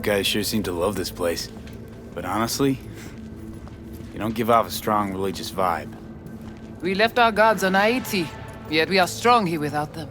You guys sure seem to love this place. But honestly, you don't give off a strong religious vibe. We left our gods on Haiti, yet we are strong here without them.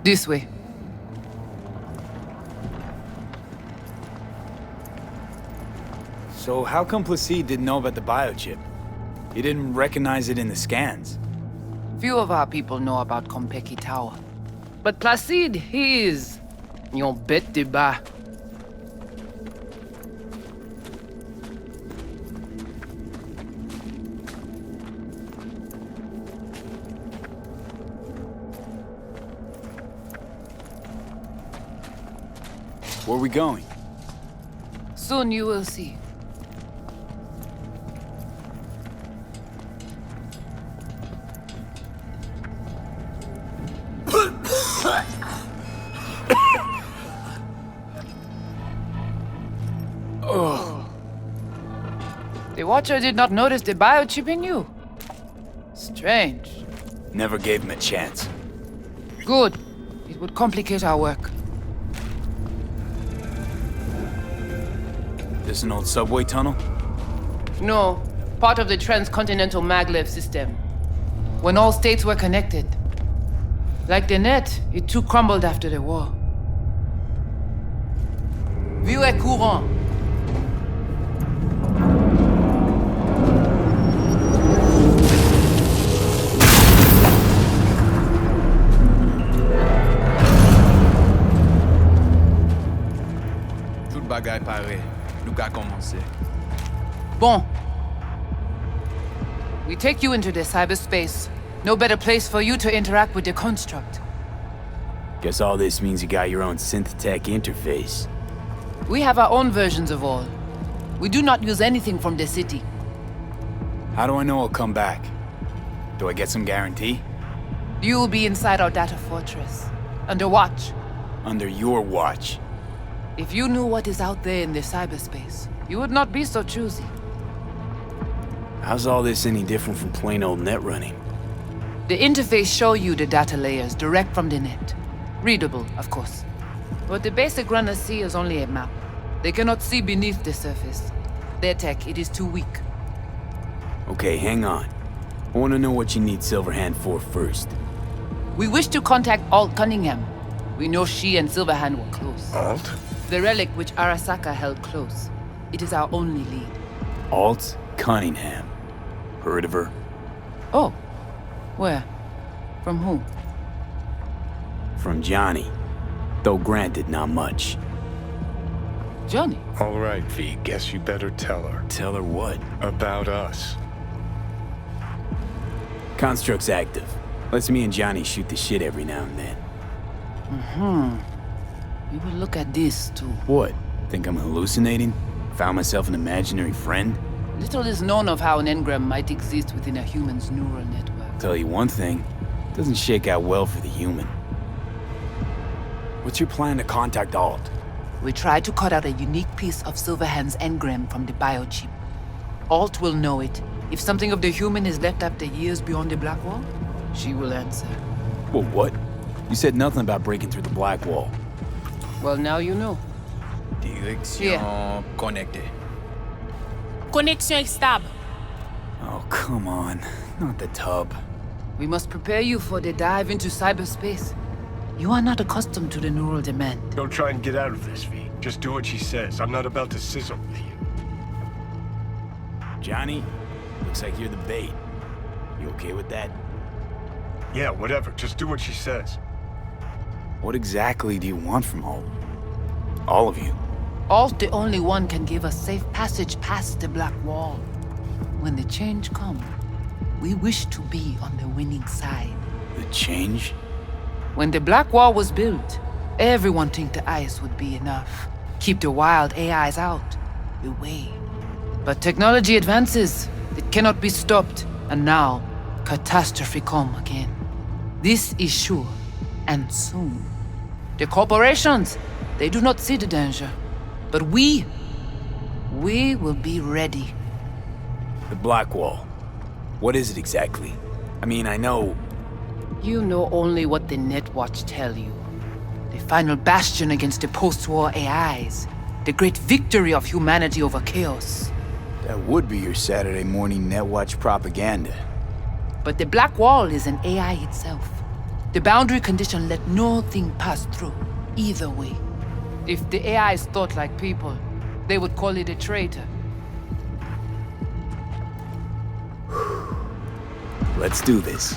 This way. So how come Placide didn't know about the biochip? He didn't recognize it in the scans. Few of our people know about Kompeki Tower. But Placide, he is... yon bête de bas. Where are we going? Soon you will see. The Watcher did not notice the biochip in you. Strange. Never gave him a chance. Good. It would complicate our work. This an old subway tunnel? No, part of the transcontinental maglev system. When all states were connected. Like the net, it too crumbled after the war. Vieux et courant. Tout bagay pare. Nou ka komanse. Bon. We take you into the cyberspace. No better place for you to interact with the construct. Guess all this means you got your own synth-tech interface. We have our own versions of all. We do not use anything from the city. How do I know I'll come back? Do I get some guarantee? You will be inside our data fortress, under watch. Under your watch. If you knew what is out there in the cyberspace, you would not be so choosy. How's all this any different from plain old net running? The interface show you the data layers direct from the net. Readable, of course. What the basic runners see is only a map. They cannot see beneath the surface. Their tech, it is too weak. Okay, hang on. I want to know what you need Silverhand for first. We wish to contact Alt Cunningham. We know she and Silverhand were close. Alt? The relic which Arasaka held close. It is our only lead. Alt Cunningham. Heard of her? Oh. Where? From who? From Johnny. Though granted, not much. Johnny? All right, V. Guess you better tell her. Tell her what? About us. Construct's active. Lets me and Johnny shoot the shit every now and then. We will look at this, too. What? Think I'm hallucinating? Found myself an imaginary friend? Little is known of how an engram might exist within a human's neural network. Tell you one thing, doesn't shake out well for the human. What's your plan to contact Alt? We try to cut out a unique piece of Silverhand's engram from the biochip. Alt will know it. If something of the human is left after years beyond the Black Wall, she will answer. Well, what? You said nothing about breaking through the Black Wall. Well, now you know. Direction connectée. Connexion stable. Oh, come on. Not the tub. We must prepare you for the dive into cyberspace. You are not accustomed to the neural demand. Don't try and get out of this, V. Just do what she says. I'm not about to sizzle with you. Johnny, looks like you're the bait. You okay with that? Yeah, whatever. Just do what she says. What exactly do you want from Alt? All of you. Alt, the only one, can give us safe passage past the Black Wall. When the change comes, we wish to be on the winning side. The change? When the Black Wall was built, everyone think the ice would be enough. Keep the wild AIs out, away. But technology advances. It cannot be stopped. And now, catastrophe come again. This is sure, and soon. The corporations, they do not see the danger. But we will be ready. The Black Wall. What is it exactly? I mean, I know... You know only what the Netwatch tell you. The final bastion against the post-war AIs. The great victory of humanity over chaos. That would be your Saturday morning Netwatch propaganda. But the Black Wall is an AI itself. The boundary condition let nothing pass through, either way. If the AIs thought like people, they would call it a traitor. Let's do this.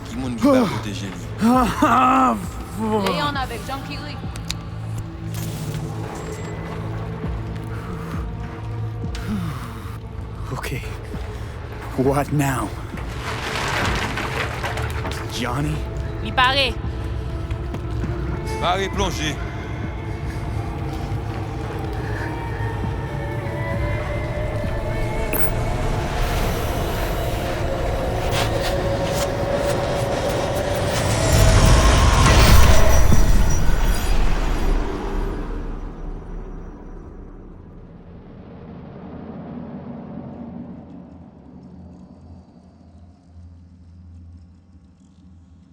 Kimoun qui va protéger lui. Léon avec Junkie Lee. Okay. What now? Johnny? Li pare. Pare plongé.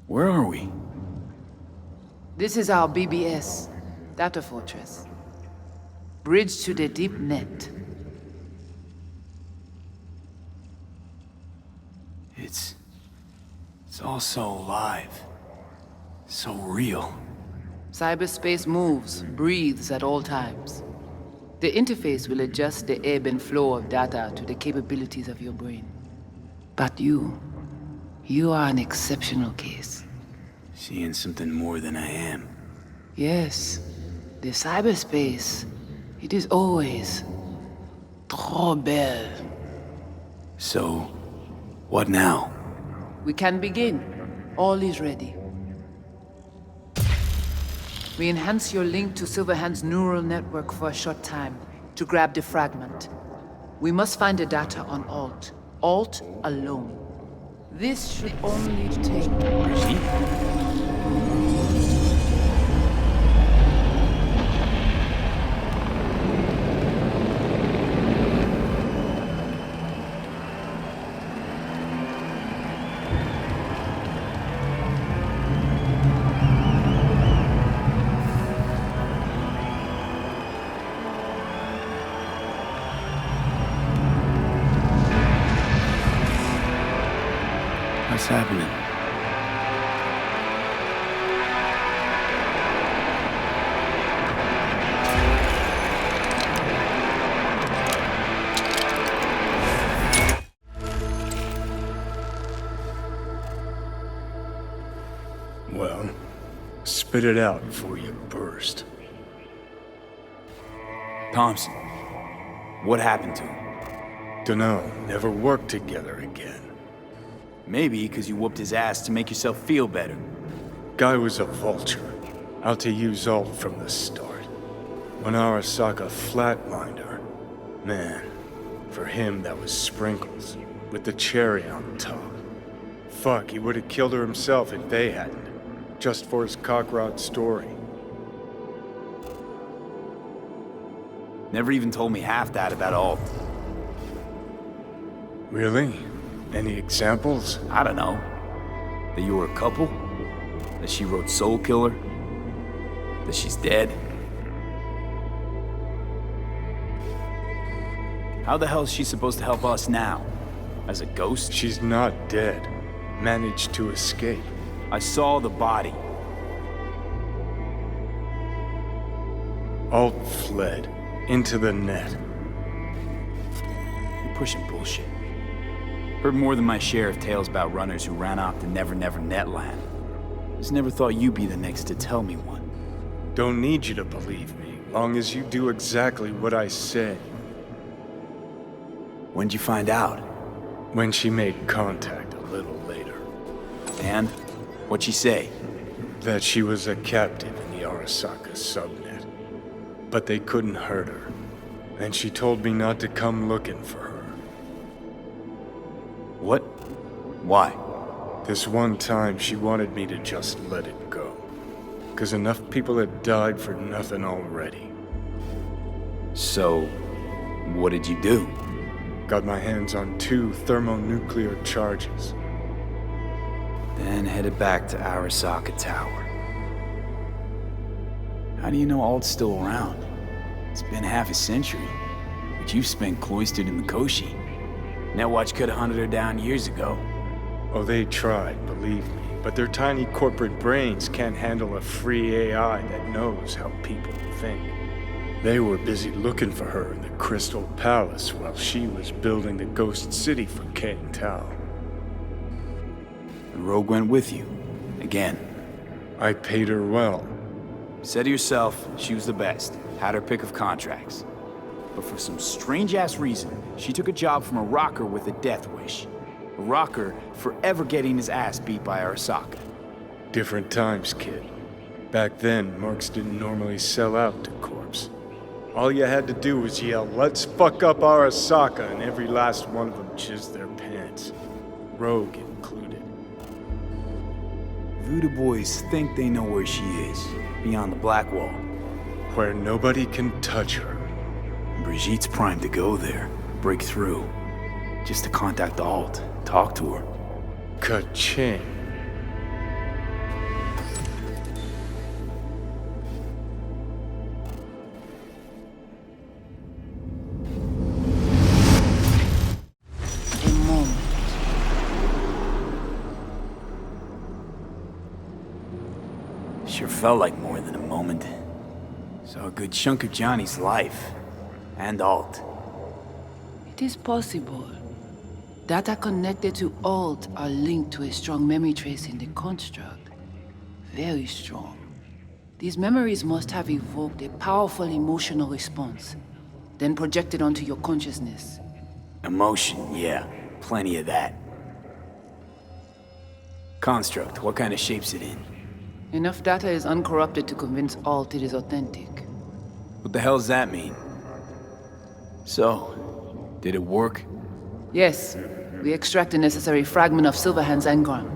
Where are we? This is our BBS, Data Fortress. Bridge to the deep net. It's all so alive. So real. Cyberspace moves, breathes at all times. The interface will adjust the ebb and flow of data to the capabilities of your brain. But you are an exceptional case. Seeing something more than I am. Yes, the cyberspace, it is always trop belle. So, what now? We can begin. All is ready. We enhance your link to Silverhand's neural network for a short time to grab the fragment. We must find the data on Alt. Alt alone. This should only take... Brigitte? What's happening? Well, spit it out before you burst. Thompson. What happened to him? Dunno, never worked together again. Maybe because you whooped his ass to make yourself feel better. Guy was a vulture, out to use Alt from the start. When Arasaka flatlined her, man, for him that was sprinkles, with the cherry on top. Fuck, he would have killed her himself if they hadn't, just for his cockrod story. Never even told me half that about Alt. Really? Any examples? I don't know. That you were a couple? That she wrote Soul Killer? That she's dead? How the hell is she supposed to help us now? As a ghost? She's not dead. Managed to escape. I saw the body. Alt fled. Into the net. You're pushing bullshit. Heard more than my share of tales about runners who ran off to Never Never Netland. Just never thought you'd be the next to tell me one. Don't need you to believe me, long as you do exactly what I said. When'd you find out? When she made contact a little later. And? What'd she say? That she was a captive in the Arasaka subnet. But they couldn't hurt her. And she told me not to come looking for her. What? Why? This one time she wanted me to just let it go. 'Cause enough people had died for nothing already. So, what did you do? Got my hands on 2 thermonuclear charges. Then headed back to Arasaka Tower. How do you know Alt's still around? It's been half a century, but you've spent cloistered in Mikoshi. Netwatch could have hunted her down years ago. Oh, they tried, believe me, but their tiny corporate brains can't handle a free AI that knows how people think. They were busy looking for her in the Crystal Palace while she was building the Ghost City for Kang Tao. The Rogue went with you. Again. I paid her well. Said to yourself, she was the best. Had her pick of contracts. But for some strange-ass reason, she took a job from a rocker with a death wish. A rocker forever getting his ass beat by Arasaka. Different times, kid. Back then, mercs didn't normally sell out to corps. All you had to do was yell, "Let's fuck up Arasaka," and every last one of them jizzed their pants. Rogue included. Voodoo boys think they know where she is, beyond the Black Wall. Where nobody can touch her. Brigitte's primed to go there, break through. Just to contact Alt, talk to her. Ka-ching. A moment. Sure felt like more than a moment. Saw a good chunk of Johnny's life. And Alt. It is possible. Data connected to Alt are linked to a strong memory trace in the construct. Very strong. These memories must have evoked a powerful emotional response, then projected onto your consciousness. Emotion, yeah. Plenty of that. Construct, what kind of shape's it in? Enough data is uncorrupted to convince Alt it is authentic. What the hell does that mean? So, did it work? Yes, we extract the necessary fragment of Silverhand's engram.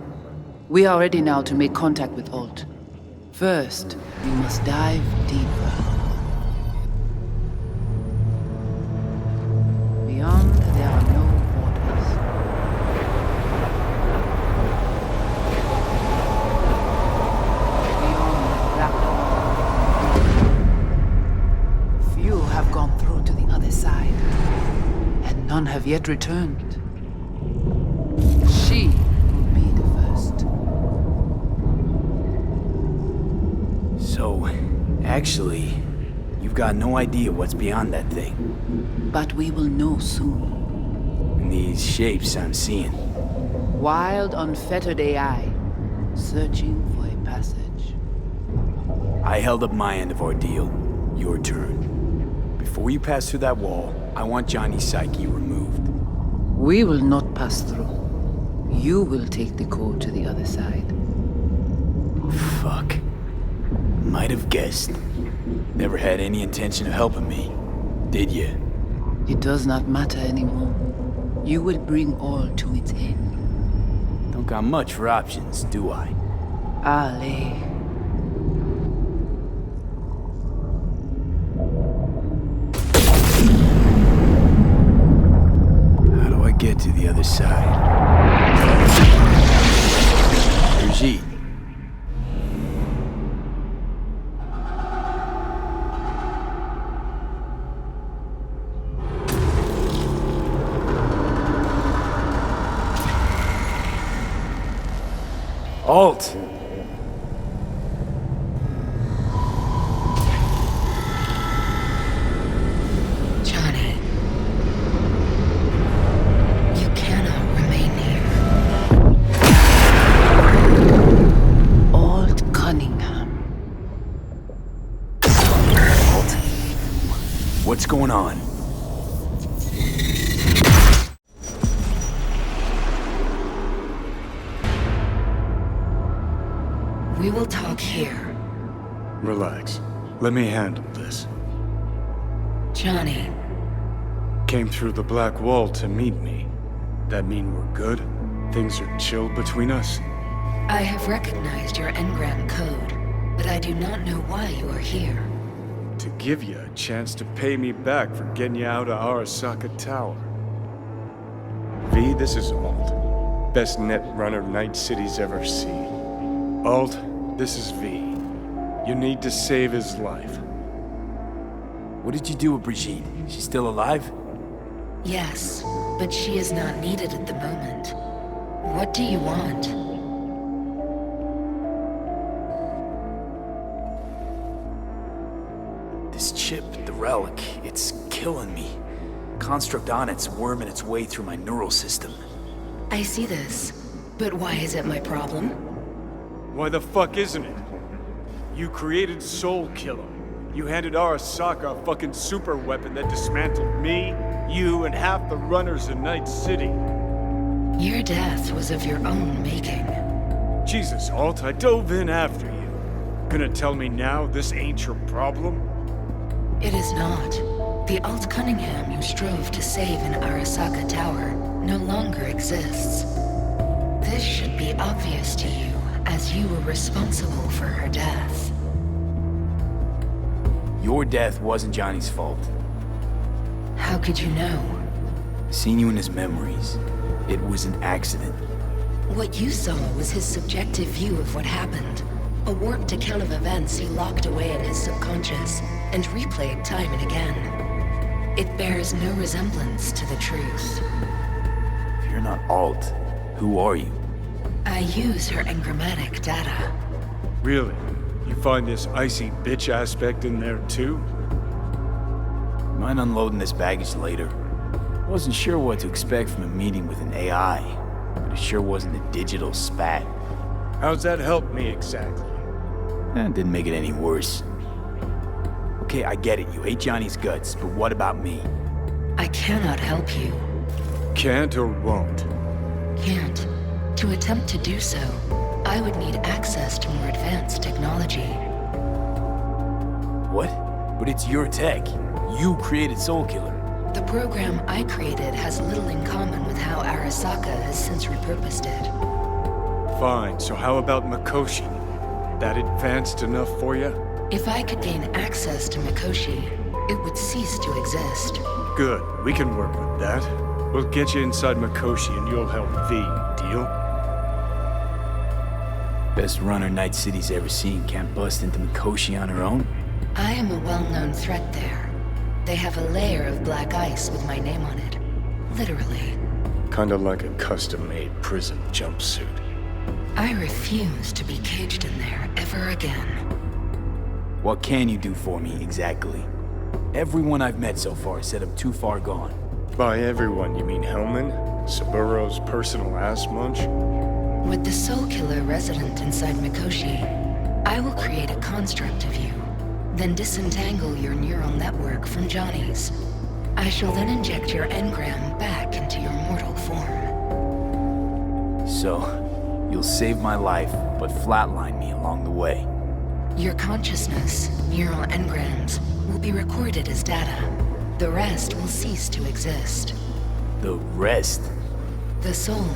We are ready now to make contact with Alt. First, we must dive deeper. Beyond, there are no borders. Beyond the black wall. Few have gone through to the other side, and none have yet returned. She will be the first. So, actually, you've got no idea what's beyond that thing. But we will know soon. And these shapes I'm seeing. Wild, unfettered AI, searching for a passage. I held up my end of our deal. Your turn. Before you pass through that wall, I want Johnny's psyche removed. We will not pass through. You will take the code to the other side. Fuck. Might have guessed. Never had any intention of helping me, did you? It does not matter anymore. You will bring all to its end. Don't got much for options, do I? Ale. How do I get to the other side? Brigitte. Alt! Johnny, you cannot remain here. Alt Cunningham. Alt? What's going on? We will talk here. Relax. Let me handle this. Johnny, Came through the Black Wall to meet me. That mean we're good? Things are chill between us? I have recognized your engram code, but I do not know why you are here. to give you a chance to pay me back for getting you out of Arasaka Tower. V, this is Alt. Best net runner Night City's ever seen. Alt, this is V. You need to save his life. What did you do with Brigitte? She's still alive? Yes, but she is not needed at the moment. What do you want? This chip, the relic, it's killing me. Construct on it's worming its way through my neural system. I see this, but why is it my problem? Why the fuck isn't it? You created Soul Killer. You handed Arasaka a fucking super weapon that dismantled me, you, and half the runners in Night City. Your death was of your own making. Jesus, Alt, I dove in after you. Gonna tell me now this ain't your problem? It is not. The Alt Cunningham you strove to save in Arasaka Tower no longer exists. This should be obvious to you, as you were responsible for her death. Your death wasn't Johnny's fault. How could you know? Seen you in his memories. It was an accident. What you saw was his subjective view of what happened. A warped account of events he locked away in his subconscious and replayed time and again. It bears no resemblance to the truth. If you're not Alt, who are you? I use her engrammatic data. Really? You find this icy bitch aspect in there too? Mind unloading this baggage later. Wasn't sure what to expect from a meeting with an AI, but it sure wasn't a digital spat. How's that help me exactly? Didn't make it any worse. Okay, I get it. You hate Johnny's guts, but what about me? I cannot help you. Can't or won't? Can't. To attempt to do so, I would need access to more advanced technology. What? But it's your tech. You created Soul Killer. The program I created has little in common with how Arasaka has since repurposed it. Fine, so how about Mikoshi? That advanced enough for you? If I could gain access to Mikoshi, it would cease to exist. Good, we can work with that. We'll get you inside Mikoshi and you'll help V, deal? Best runner Night City's ever seen can't bust into Mikoshi on her own? I am a well-known threat there. They have a layer of black ice with my name on it. Literally. Kinda like a custom-made prison jumpsuit. I refuse to be caged in there ever again. What can you do for me, exactly? Everyone I've met so far said I'm too far gone. By everyone, you mean Hellman? Saburo's personal ass munch? With the Soul Killer resident inside Mikoshi, I will create a construct of you, then disentangle your neural network from Johnny's. I shall then inject your engram back into your mortal form. So, you'll save my life, but flatline me along the way. Your consciousness, neural engrams, will be recorded as data. The rest will cease to exist. The rest? The soul.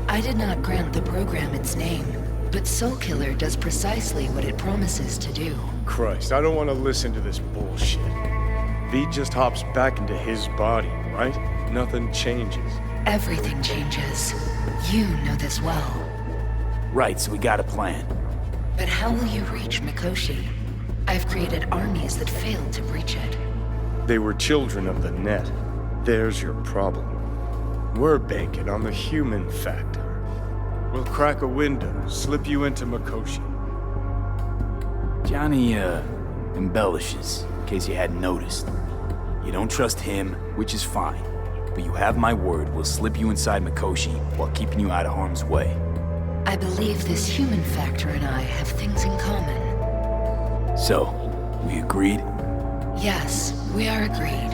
I did not grant the program its name, but Soul Killer does precisely what it promises to do. Christ, I don't want to listen to this bullshit. V just hops back into his body, right? Nothing changes. Everything changes. You know this well. Right, so we got a plan. But how will you reach Mikoshi? I've created armies that failed to breach it. They were children of the net. There's your problem. We're banking on the human factor. We'll crack a window, slip you into Mikoshi. Johnny, embellishes, in case you hadn't noticed. You don't trust him, which is fine. But you have my word, we'll slip you inside Mikoshi while keeping you out of harm's way. I believe this human factor and I have things in common. So, we agreed? Yes, we are agreed.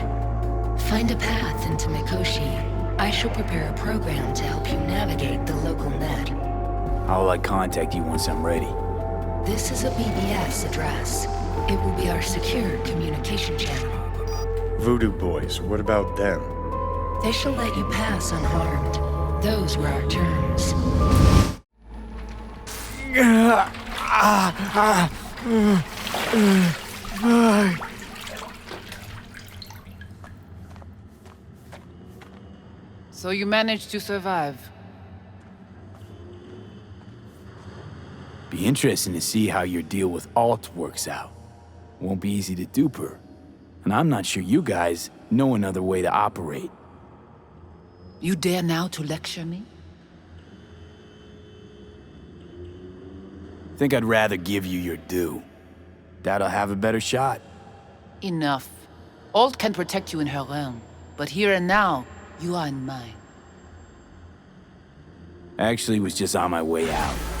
Find a path into Mikoshi. I shall prepare a program to help you navigate the local net. I'll contact you once I'm ready. This is a BBS address. It will be our secure communication channel. Voodoo boys, what about them? They shall let you pass unharmed. Those were our terms. So you managed to survive. Be interesting to see how your deal with Alt works out. Won't be easy to dupe her. And I'm not sure you guys know another way to operate. You dare now to lecture me? Think I'd rather give you your due. Doubt I'll have a better shot. Enough. Alt can protect you in her realm, but here and now, you are in mine. Actually was just on my way out.